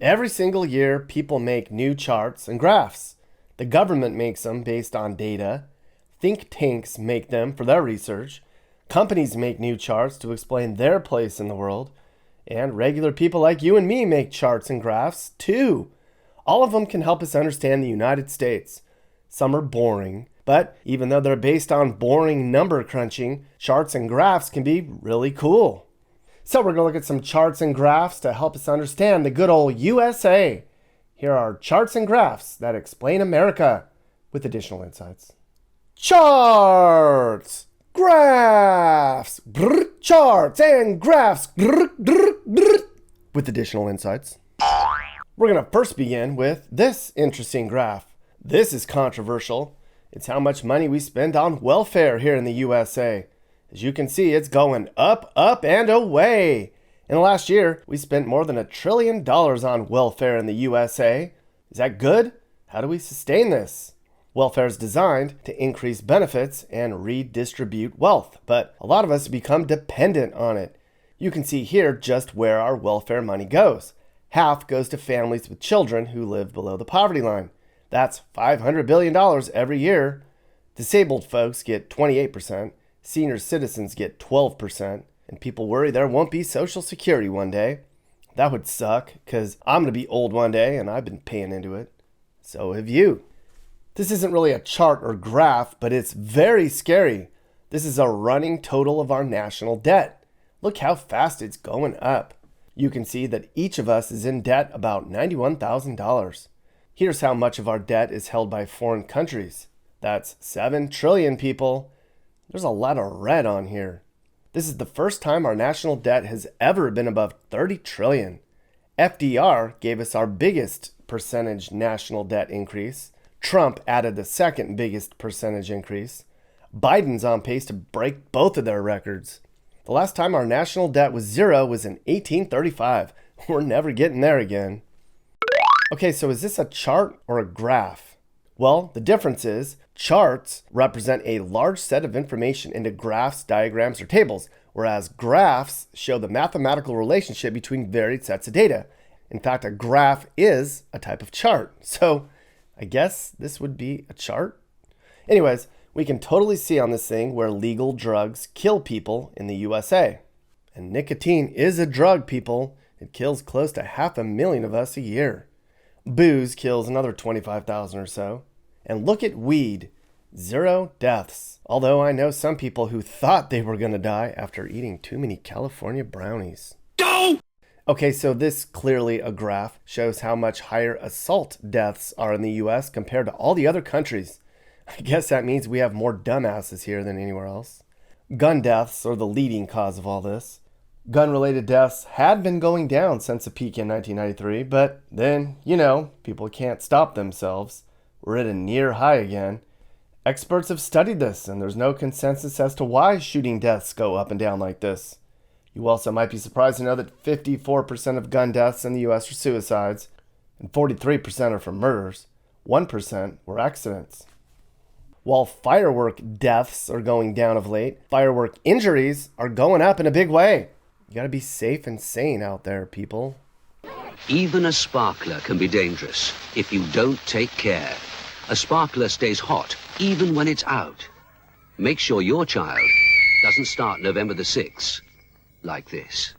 Every single year, people make new charts and graphs. The government makes them based on data. Think tanks make them for their research. Companies make new charts to explain their place in the world. And regular people like you and me make charts and graphs too. All of them can help us understand the United States. Some are boring, but even though they're based on boring number crunching, charts and graphs can be really cool. So we're going to look at some charts and graphs to help us understand the good old USA. Here are charts and graphs that explain America with additional insights. Charts, graphs, charts and graphs with additional insights. We're going to first begin with this interesting graph. This is controversial. It's how much money we spend on welfare here in the USA. As you can see, it's going up, up, and away. In the last year, we spent more than $1 trillion on welfare in the USA. Is that good? How do we sustain this? Welfare is designed to increase benefits and redistribute wealth, but a lot of us become dependent on it. You can see here just where our welfare money goes. Half goes to families with children who live below the poverty line. That's $500 billion every year. Disabled folks get 28%, senior citizens get 12%, and people worry there won't be Social Security one day. That would suck, because I'm going to be old one day, and I've been paying into it. So have you. This isn't really a chart or graph, but it's very scary. This is a running total of our national debt. Look how fast it's going up. You can see that each of us is in debt about $91,000. Here's how much of our debt is held by foreign countries. That's 7 trillion people. There's a lot of red on here. This is the first time our national debt has ever been above 30 trillion. FDR gave us our biggest percentage national debt increase. Trump added the second biggest percentage increase. Biden's on pace to break both of their records. The last time our national debt was zero was in 1835. We're never getting there again. Okay, so is this a chart or a graph? Well, the difference is charts represent a large set of information into graphs, diagrams, or tables, whereas graphs show the mathematical relationship between varied sets of data. In fact, a graph is a type of chart. So I guess this would be a chart. Anyways, we can totally see on this thing where legal drugs kill people in the USA. And nicotine is a drug, people. It kills close to 500,000 of us a year. Booze kills another 25,000 or so. And look at weed. 0 deaths. Although I know some people who thought they were going to die after eating too many California brownies. Go! Okay, so this clearly a graph shows how much higher assault deaths are in the US compared to all the other countries. I guess that means we have more dumbasses here than anywhere else. Gun deaths are the leading cause of all this. Gun-related deaths had been going down since the peak in 1993, but then, people can't stop themselves. We're at a near high again. Experts have studied this, and there's no consensus as to why shooting deaths go up and down like this. You also might be surprised to know that 54% of gun deaths in the U.S. are suicides, and 43% are from murders. 1% were accidents. While firework deaths are going down of late, firework injuries are going up in a big way. You gotta be safe and sane out there, people. Even a sparkler can be dangerous if you don't take care. A sparkler stays hot even when it's out. Make sure your child doesn't start November the 6th like this.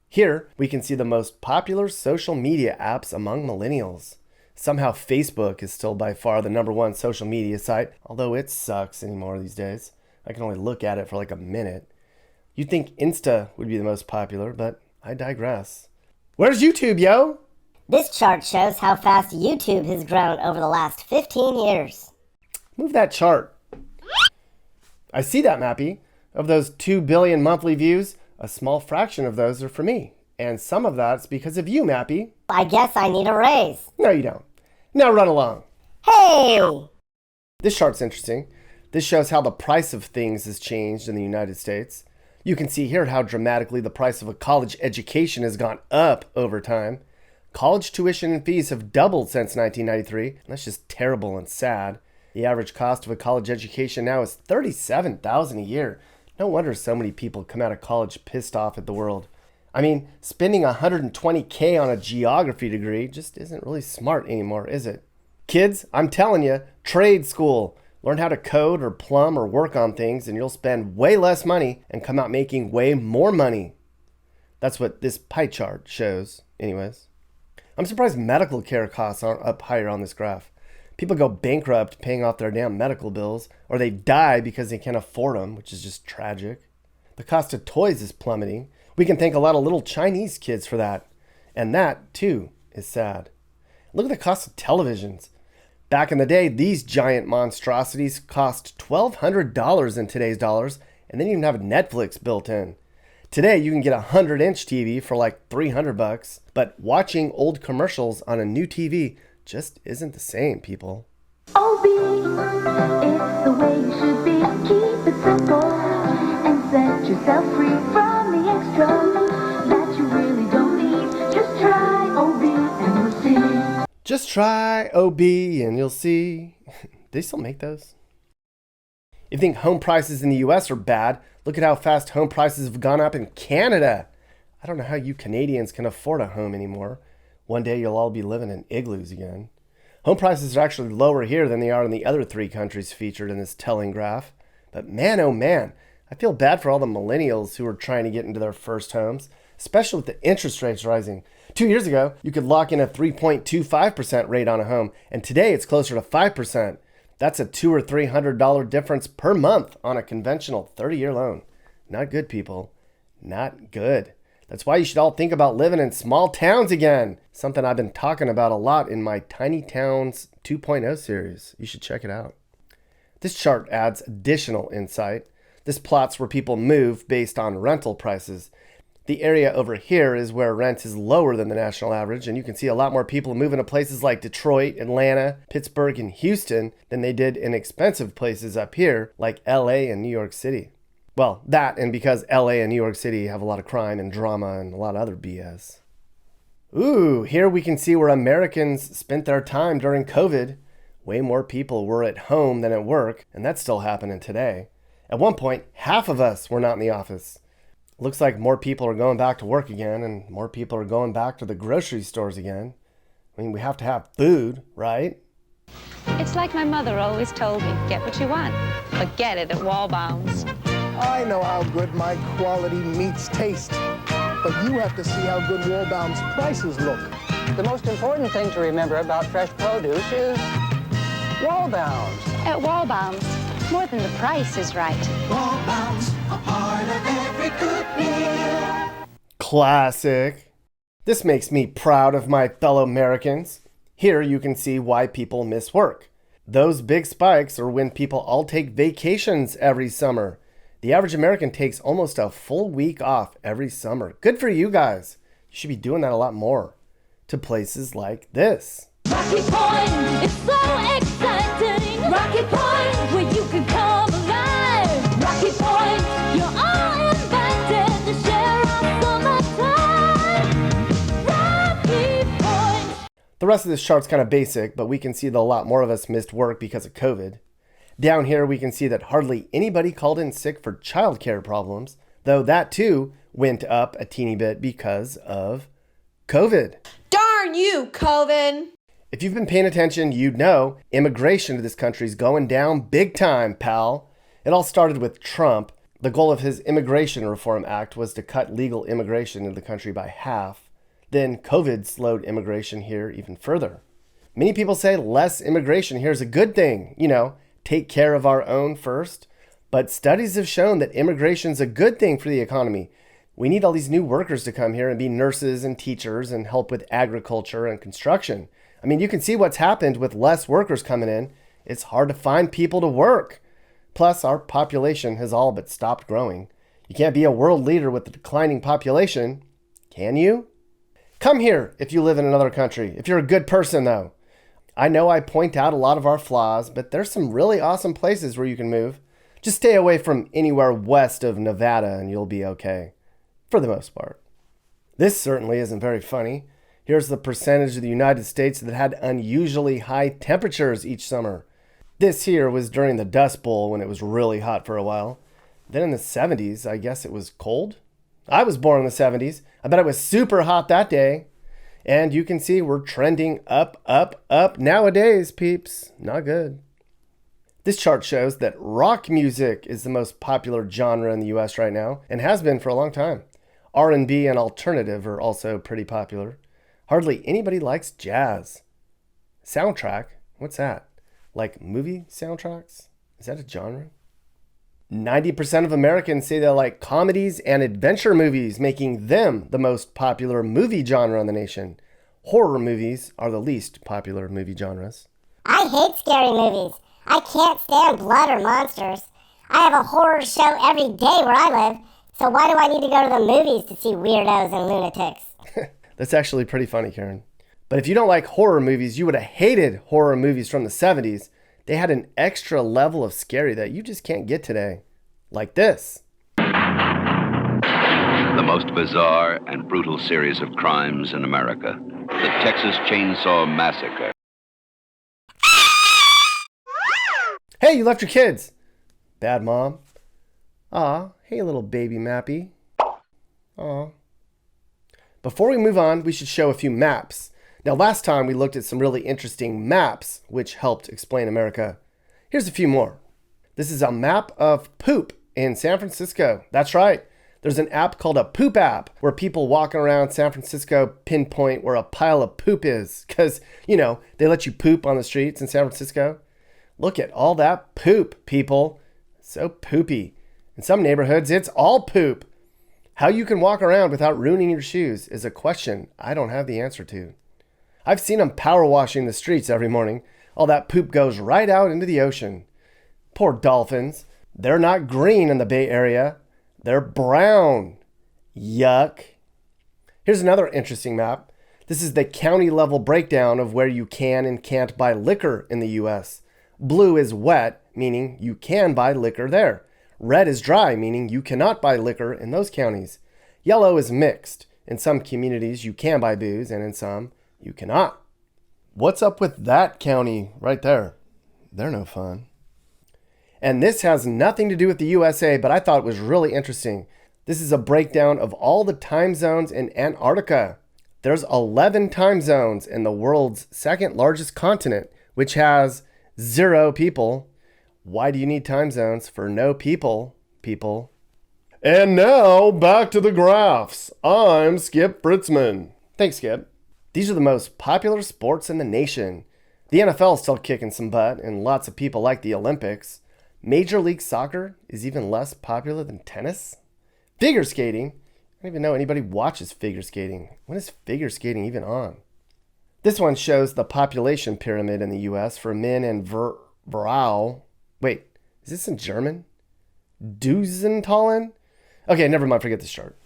Here, we can see the most popular social media apps among millennials. Somehow Facebook is still by far the #1 social media site, although it sucks anymore these days. I can only look at it for like a minute. You'd think Insta would be the most popular, but I digress. Where's YouTube, yo? This chart shows how fast YouTube has grown over the last 15 years. Move that chart. I see that, Mappy. Of those 2 billion monthly views, a small fraction of those are for me. And some of that's because of you, Mappy. I guess I need a raise. No, you don't. Now run along. Hey! This chart's interesting. This shows how the price of things has changed in the United States. You can see here how dramatically the price of a college education has gone up over time. College tuition and fees have doubled since 1993. And that's just terrible and sad. The average cost of a college education now is $37,000 a year. No wonder so many people come out of college pissed off at the world. I mean, spending $120K on a geography degree just isn't really smart anymore, is it? Kids, I'm telling you, trade school. Learn how to code or plumb or work on things and you'll spend way less money and come out making way more money. That's what this pie chart shows, anyways. I'm surprised medical care costs aren't up higher on this graph. People go bankrupt paying off their damn medical bills, or they die because they can't afford them, which is just tragic. The cost of toys is plummeting. We can thank a lot of little Chinese kids for that. And that, too, is sad. Look at the cost of televisions. Back in the day, these giant monstrosities cost $1,200 in today's dollars, and they didn't even have Netflix built in. Today, you can get a 100-inch TV for like $300, but watching old commercials on a new TV just isn't the same, people. OB, it's the way you should be. Keep it simple and set yourself free from the extra that you really don't need. Just try OB and you'll see. Just try OB and you'll see. They still make those? If you think home prices in the US are bad, look at how fast home prices have gone up in Canada. I don't know how you Canadians can afford a home anymore. One day you'll all be living in igloos again. Home prices are actually lower here than they are in the other 3 countries featured in this telling graph. But man, oh man, I feel bad for all the millennials who are trying to get into their first homes, especially with the interest rates rising. 2 years ago, you could lock in a 3.25% rate on a home, and today it's closer to 5%. That's a $200 or $300 difference per month on a conventional 30-year loan. Not good, people. Not good. That's why you should all think about living in small towns again. Something I've been talking about a lot in my Tiny Towns 2.0 series. You should check it out. This chart adds additional insight. This plots where people move based on rental prices. The area over here is where rent is lower than the national average, and you can see a lot more people moving to places like Detroit, Atlanta, Pittsburgh, and Houston than they did in expensive places up here like LA and New York City. Well, that and because LA and New York City have a lot of crime and drama and a lot of other BS. Ooh, here we can see where Americans spent their time during COVID. Way more people were at home than at work, and that's still happening today. At one point, half of us were not in the office. Looks like more people are going back to work again, and more people are going back to the grocery stores again. I mean, we have to have food, right? It's like my mother always told me, get what you want, but get it at Wallbounds. I know how good my quality meats taste, but you have to see how good Wallbounds prices look. The most important thing to remember about fresh produce is Wallbounds. At Wallbounds, more than the price is right. Wallbounds, a part of every good meal. Classic. This makes me proud of my fellow Americans. Here you can see why people miss work. Those big spikes are when people all take vacations every summer. The average American takes almost a full week off every summer. Good for you guys. You should be doing that a lot more. To places like this. Rocky Point, it's so exciting. Rocky Point, where you can come alive. Rocky Point, you're all invited to share our summertime. Rocky Point. The rest of this chart's kind of basic, but we can see that a lot more of us missed work because of COVID. Down here, we can see that hardly anybody called in sick for childcare problems, though that too went up a teeny bit because of COVID. Darn you, COVID! If you've been paying attention, you'd know immigration to this country is going down big time, pal. It all started with Trump. The goal of his Immigration Reform Act was to cut legal immigration into the country by half. Then COVID slowed immigration here even further. Many people say less immigration here is a good thing, take care of our own first. But studies have shown that immigration is a good thing for the economy. We need all these new workers to come here and be nurses and teachers and help with agriculture and construction. I mean, you can see what's happened with less workers coming in. It's hard to find people to work. Plus, our population has all but stopped growing. You can't be a world leader with a declining population, can you? Come here if you live in another country, if you're a good person though. I know I point out a lot of our flaws, but there's some really awesome places where you can move. Just stay away from anywhere west of Nevada and you'll be okay, for the most part. This certainly isn't very funny. Here's the percentage of the United States that had unusually high temperatures each summer. This here was during the Dust Bowl when it was really hot for a while. Then in the 70s, I guess it was cold? I was born in the 70s. I bet it was super hot that day. And you can see we're trending up, up, up nowadays, peeps. Not good. This chart shows that rock music is the most popular genre in the US right now and has been for a long time. R&B and alternative are also pretty popular. Hardly anybody likes jazz. Soundtrack? What's that? Like movie soundtracks? Is that a genre? 90% of Americans say they like comedies and adventure movies, making them the most popular movie genre in the nation. Horror movies are the least popular movie genres. I hate scary movies. I can't stand blood or monsters. I have a horror show every day where I live, so why do I need to go to the movies to see weirdos and lunatics? That's actually pretty funny, Karen. But if you don't like horror movies, you would have hated horror movies from the 70s. They had an extra level of scary that you just can't get today. Like this. The most bizarre and brutal series of crimes in America. The Texas Chainsaw Massacre. Hey, you left your kids. Bad mom. Aw, hey little baby Mappy. Aw. Before we move on, we should show a few maps. Now, last time we looked at some really interesting maps, which helped explain America. Here's a few more. This is a map of poop in San Francisco. That's right. There's an app called a poop app where people walking around San Francisco pinpoint where a pile of poop is. Because, you know, they let you poop on the streets in San Francisco. Look at all that poop, people. So poopy. In some neighborhoods, it's all poop. How you can walk around without ruining your shoes is a question I don't have the answer to. I've seen them power washing the streets every morning. All that poop goes right out into the ocean. Poor dolphins. They're not green in the Bay Area. They're brown. Yuck. Here's another interesting map. This is the county level breakdown of where you can and can't buy liquor in the U.S. Blue is wet, meaning you can buy liquor there. Red is dry, meaning you cannot buy liquor in those counties. Yellow is mixed. In some communities, you can buy booze, and in some, you cannot. What's up with that county right there? They're no fun. And this has nothing to do with the USA, but I thought it was really interesting. This is a breakdown of all the time zones in Antarctica. There's 11 time zones in the world's second largest continent, which has 0 people. Why do you need time zones for no people, people? And now, back to the graphs. I'm Skip Fritzman. Thanks, Skip. These are the most popular sports in the nation. The NFL is still kicking some butt, and lots of people like the Olympics. Major League Soccer is even less popular than tennis. Figure skating. I don't even know anybody watches figure skating. When is figure skating even on? This one shows the population pyramid in the U.S. for men and Vrau. Wait, is this in German? Duzentalen? Okay, never mind, forget this chart.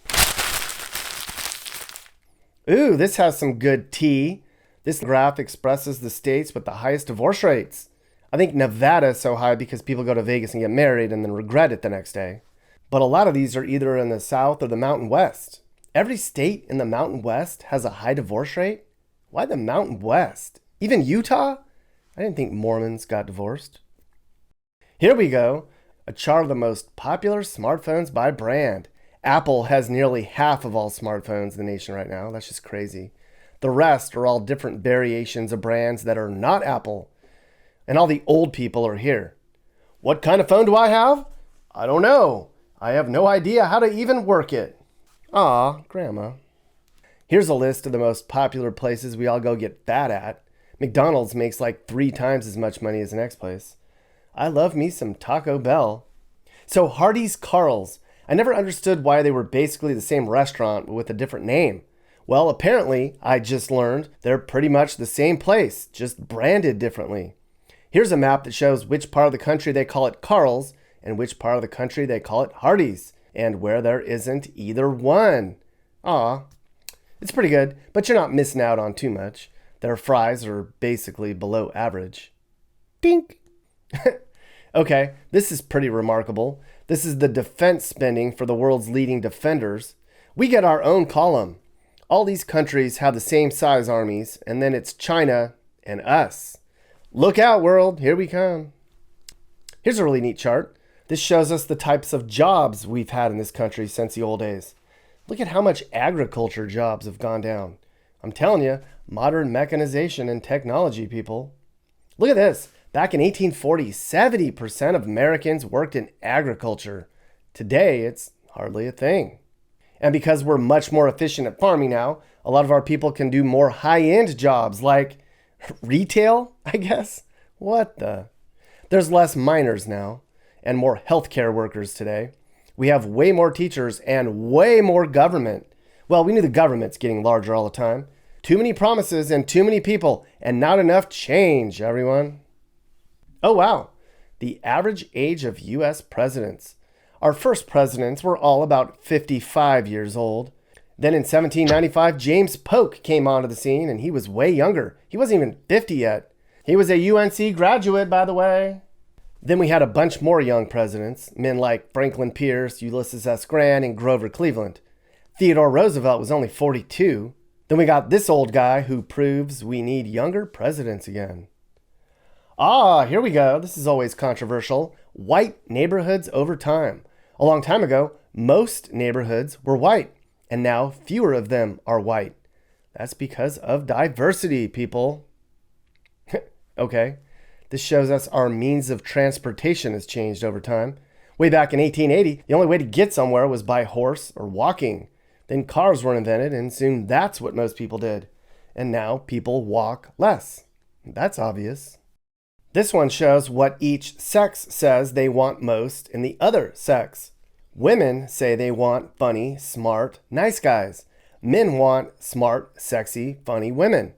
Ooh, this has some good tea. This graph expresses the states with the highest divorce rates. I think Nevada is so high because people go to Vegas and get married and then regret it the next day. But a lot of these are either in the South or the Mountain West. Every state in the Mountain West has a high divorce rate? Why the Mountain West? Even Utah? I didn't think Mormons got divorced. Here we go. A chart of the most popular smartphones by brand. Apple has nearly half of all smartphones in the nation right now. That's just crazy. The rest are all different variations of brands that are not Apple. And all the old people are here. What kind of phone do I have? I don't know. I have no idea how to even work it. Aw, Grandma. Here's a list of the most popular places we all go get fat at. McDonald's makes like 3 times as much money as the next place. I love me some Taco Bell. So Hardee's Carl's. I never understood why they were basically the same restaurant but with a different name. Well, apparently, I just learned they're pretty much the same place, just branded differently. Here's a map that shows which part of the country they call it Carl's and which part of the country they call it Hardee's, and where there isn't either one. Aw, it's pretty good, but you're not missing out on too much. Their fries are basically below average. Dink! Okay, this is pretty remarkable. This is the defense spending for the world's leading defenders. We get our own column. All these countries have the same size armies, and then it's China and us. Look out, world, here we come. Here's a really neat chart. This shows us the types of jobs we've had in this country since the old days. Look at how much agriculture jobs have gone down. I'm telling you, modern mechanization and technology, people. Look at this. Back in 1840, 70% of Americans worked in agriculture. Today, it's hardly a thing. And because we're much more efficient at farming now, a lot of our people can do more high-end jobs like retail, I guess. What the? There's less miners now and more healthcare workers today. We have way more teachers and way more government. Well, we knew the government's getting larger all the time. Too many promises and too many people and not enough change, everyone. Oh, wow. The average age of U.S. presidents. Our first presidents were all about 55 years old. Then in 1795, James Polk came onto the scene, and he was way younger. He wasn't even 50 yet. He was a UNC graduate, by the way. Then we had a bunch more young presidents, men like Franklin Pierce, Ulysses S. Grant, and Grover Cleveland. Theodore Roosevelt was only 42. Then we got this old guy who proves we need younger presidents again. Ah, here we go. This is always controversial. White neighborhoods over time. A long time ago, most neighborhoods were white, and now fewer of them are white. That's because of diversity, people. Okay, this shows us our means of transportation has changed over time. Way back in 1880, the only way to get somewhere was by horse or walking. Then cars were invented, and soon that's what most people did. And now people walk less. That's obvious. This one shows what each sex says they want most in the other sex. Women say they want funny, smart, nice guys. Men want smart, sexy, funny women.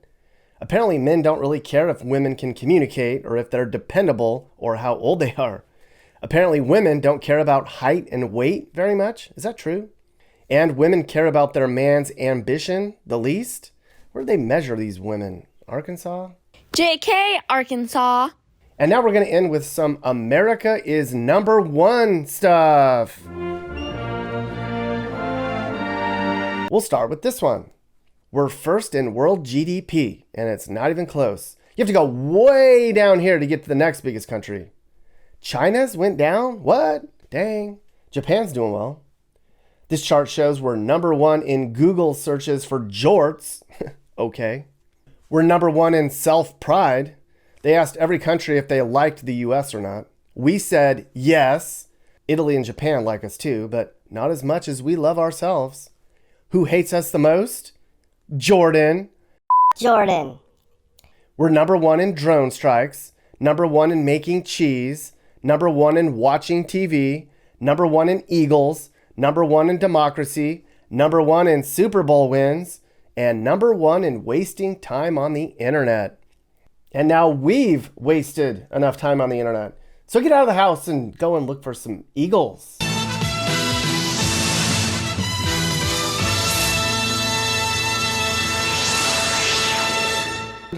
Apparently, men don't really care if women can communicate or if they're dependable or how old they are. Apparently, women don't care about height and weight very much. Is that true? And women care about their man's ambition the least? Where do they measure these women? Arkansas? JK, Arkansas. And now we're going to end with some America is number one stuff. We'll start with this one. We're first in world GDP, and it's not even close. You have to go way down here to get to the next biggest country. China's went down? What? Dang. Japan's doing well. This chart shows we're number one in Google searches for jorts. Okay. We're number one in self-pride. They asked every country if they liked the US or not. We said yes. Italy and Japan like us too, but not as much as we love ourselves. Who hates us the most? Jordan. Jordan. We're number one in drone strikes, number one in making cheese, number one in watching TV, number one in eagles, number one in democracy, number one in Super Bowl wins, and number one in wasting time on the internet. And now we've wasted enough time on the internet. So get out of the house and go and look for some eagles.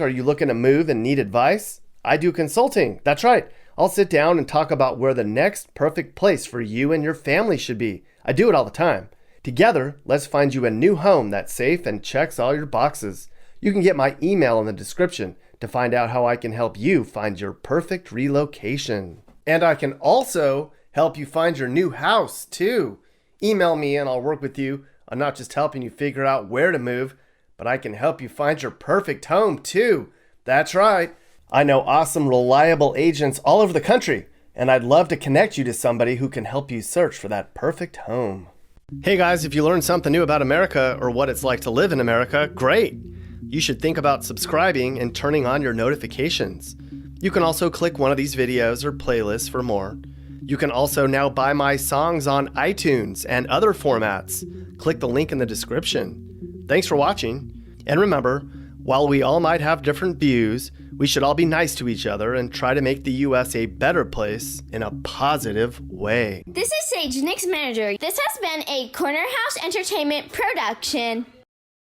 Are you looking to move and need advice? I do consulting. That's right. I'll sit down and talk about where the next perfect place for you and your family should be. I do it all the time. Together, let's find you a new home that's safe and checks all your boxes. You can get my email in the description to find out how I can help you find your perfect relocation. And I can also help you find your new house too. Email me and I'll work with you on not just helping you figure out where to move, but I can help you find your perfect home too. That's right. I know awesome, reliable agents all over the country, and I'd love to connect you to somebody who can help you search for that perfect home. Hey guys, if you learned something new about America or what it's like to live in America, great. You should think about subscribing and turning on your notifications. You can also click one of these videos or playlists for more. You can also now buy my songs on iTunes and other formats. Click the link in the description. Thanks for watching. And remember, while we all might have different views, we should all be nice to each other and try to make the U.S. a better place in a positive way. This is Sage, Nick's manager. This has been a Corner House Entertainment production.